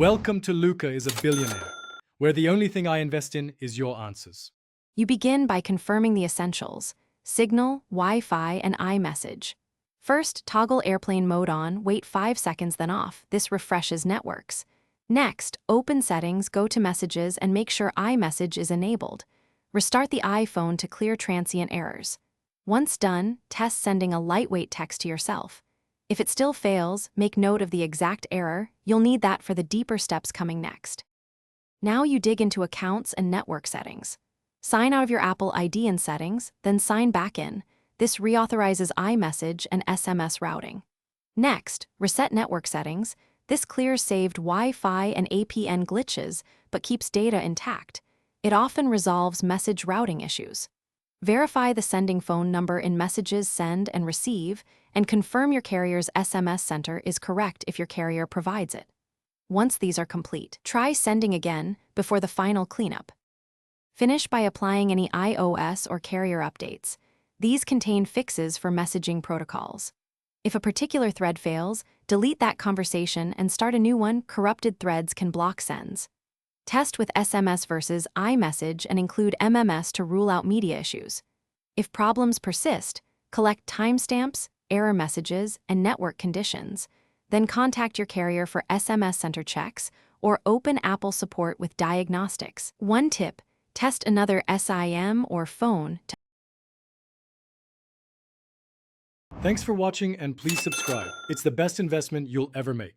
Welcome to Luca is a billionaire, where the only thing I invest in is your answers. You begin by confirming the essentials: Signal, Wi-Fi, and iMessage. First, toggle airplane mode on, wait 5 seconds then off. This refreshes networks. Next, open Settings, go to Messages, and make sure iMessage is enabled. Restart the iPhone to clear transient errors. Once done, test sending a lightweight text to yourself. If it still fails, make note of the exact error. You'll need that for the deeper steps coming next. Now you dig into Accounts and Network Settings. Sign out of your Apple ID in Settings, then sign back in. This reauthorizes iMessage and SMS routing. Next, reset network settings. This clears saved Wi-Fi and APN glitches, but keeps data intact. It often resolves message routing issues. Verify the sending phone number in Messages Send and Receive, and confirm your carrier's SMS center is correct if your carrier provides it. Once these are complete, try sending again before the final cleanup. Finish by applying any iOS or carrier updates. These contain fixes for messaging protocols. If a particular thread fails, delete that conversation and start a new one. Corrupted threads can block sends. Test with SMS versus iMessage and include MMS to rule out media issues. If problems persist, collect timestamps, error messages, and network conditions. Then contact your carrier for SMS center checks or open Apple support with diagnostics. One tip: test another SIM or phone to Thanks for watching and please subscribe. It's the best investment you'll ever make.